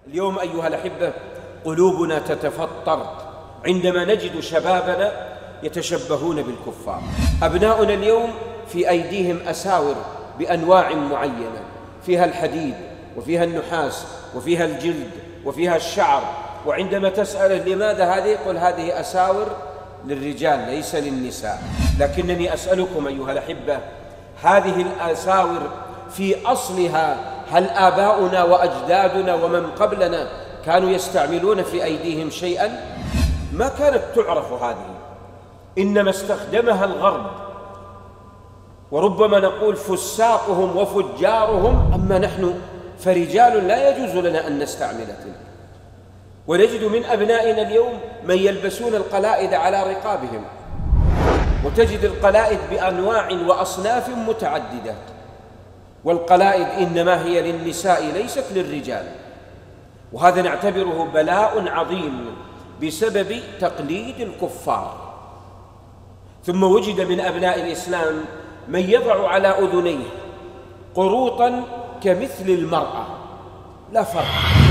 اليوم أيها الأحبة قلوبنا تتفطر عندما نجد شبابنا يتشبهون بالكفار. أبناؤنا اليوم في أيديهم أساور بأنواع معينة، فيها الحديد وفيها النحاس وفيها الجلد وفيها الشعر، وعندما تسأله لماذا هذه يقول هذه أساور للرجال ليس للنساء. لكنني أسألكم أيها الأحبة، هذه الأساور في أصلها هل آباؤنا وأجدادنا ومن قبلنا كانوا يستعملون في أيديهم شيئا؟ ما كانت تعرف هذه، إنما استخدمها الغرب، وربما نقول فساقهم وفجارهم. أما نحن فرجال لا يجوز لنا أن نستعمل تلك. ونجد من أبنائنا اليوم من يلبسون القلائد على رقابهم، وتجد القلائد بأنواع وأصناف متعددة، والقلائد إنما هي للنساء ليست للرجال، وهذا نعتبره بلاء عظيم بسبب تقليد الكفار. ثم وجد من أبناء الإسلام من يضع على أذنيه قروطا كمثل المرأة، لا فرق.